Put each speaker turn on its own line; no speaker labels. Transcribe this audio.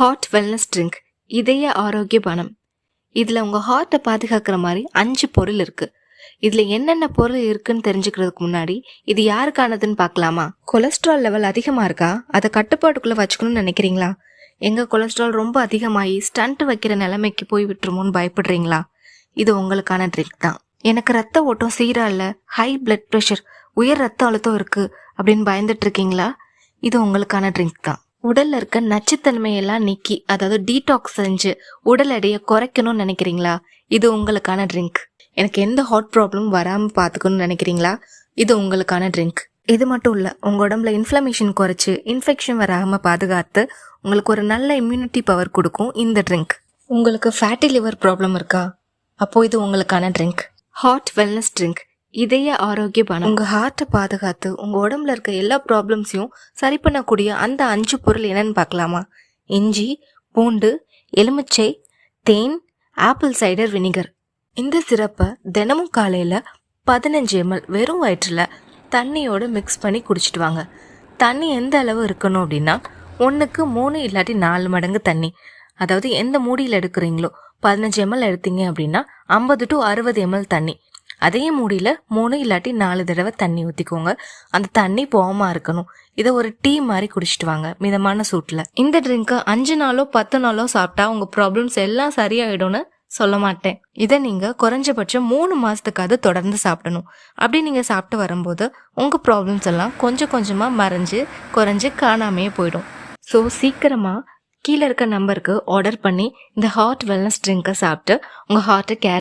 Heart wellness drink இதய ஆரோக்கிய பானம். இதில் உங்கள் ஹார்ட்டை பாதுகாக்கிற மாதிரி 5 பொருள் இருக்குது. இதில் என்னென்ன பொருள் இருக்குன்னு தெரிஞ்சுக்கிறதுக்கு முன்னாடி இது யாருக்கானதுன்னு பார்க்கலாமா? கொலஸ்ட்ரால் லெவல் அதிகமாக இருக்கா? அதை கட்டுப்பாட்டுக்குள்ளே வச்சுக்கணும்னு நினைக்கிறீங்களா? எங்கள் கொலஸ்ட்ரால் ரொம்ப அதிகமாகி ஸ்டண்ட் வைக்கிற நிலைமைக்கு போய் விட்டுருமோன்னு பயப்படுறீங்களா? இது உங்களுக்கான ட்ரிங்க் தான். எனக்கு ரத்த ஓட்டம் சீராக இல்லை, ஹை பிளட் ப்ரெஷர், உயர் ரத்த அழுத்தம் இருக்குது அப்படின்னு பயந்துட்டு இருக்கீங்களா? இது உங்களுக்கான ட்ரிங்க் தான். உடல்ல இருக்க நச்சுத்தன்மையெல்லாம் நீக்கி, அதாவது டீடாக்ஸ் செஞ்சு உடல் எடையை குறைக்கணும்னு நினைக்கிறீங்களா? இது உங்களுக்கான ட்ரிங்க். எனக்கு எந்த ஹார்ட் ப்ராப்ளமும் வராமல் பார்த்துக்கணும்னு நினைக்கிறீங்களா? இது உங்களுக்கான ட்ரிங்க். இது மட்டும் இல்லை, உங்கள் உடம்புல இன்ஃப்ளமேஷன் குறைச்சி இன்ஃபெக்ஷன் வராமல் பாதுகாத்து உங்களுக்கு ஒரு நல்ல இம்யூனிட்டி பவர் கொடுக்கும் இந்த ட்ரிங்க். உங்களுக்கு ஃபேட்டி லிவர் ப்ராப்ளம் இருக்கா? அப்போது இது உங்களுக்கான ட்ரிங்க். ஹார்ட் வெல்னஸ் ட்ரிங்க் இதய ஆரோக்கிய பானம். உங்கள் ஹார்ட்டை பாதுகாத்து உங்கள் உடம்புல இருக்க எல்லா ப்ராப்ளம்ஸையும் சரி பண்ணக்கூடிய அந்த 5 பொருள் என்னன்னு பார்க்கலாமா? இஞ்சி, பூண்டு, எலுமிச்சை, தேன், ஆப்பிள் சைடர் வினிகர். இந்த சிரப்பை தினமும் காலையில் 15 ml வெறும் வயிற்றில் தண்ணியோடு மிக்ஸ் பண்ணி குடிச்சிட்டு வாங்க. தண்ணி எந்த அளவு இருக்கணும் அப்படின்னா 1க்கு 3 இல்லாட்டி 4 மடங்கு தண்ணி. அதாவது எந்த மூடியில் எடுக்கிறீங்களோ 15 ml எடுத்தீங்க அப்படின்னா 50 to 60 ml தண்ணி. அதே மூடியில் 3 இல்லாட்டி 4 தடவை தண்ணி ஊற்றிக்கோங்க. அந்த தண்ணி போகாமல் இருக்கணும். இதை ஒரு டீ மாதிரி குடிச்சிட்டு வாங்க மிதமான சூட்டில். இந்த ட்ரிங்க்கை 5 நாளோ 10 நாளோ சாப்பிட்டா உங்கள் ப்ராப்ளம்ஸ் எல்லாம் சரியாயிடும்னு சொல்ல மாட்டேன். இதை நீங்கள் குறைஞ்சபட்சம் 3 மாதத்துக்காவது தொடர்ந்து சாப்பிடணும். அப்படி நீங்கள் சாப்பிட்டு வரும்போது உங்கள் ப்ராப்ளம்ஸ் எல்லாம் கொஞ்சம் கொஞ்சமாக குறைஞ்சு காணாமையே போயிடும். ஸோ சீக்கிரமாக கீழே இருக்க நம்பருக்கு ஆர்டர் பண்ணி இந்த ஹார்ட் வெல்னஸ் ட்ரிங்கை சாப்பிட்டு உங்கள் ஹார்ட்டை கேர்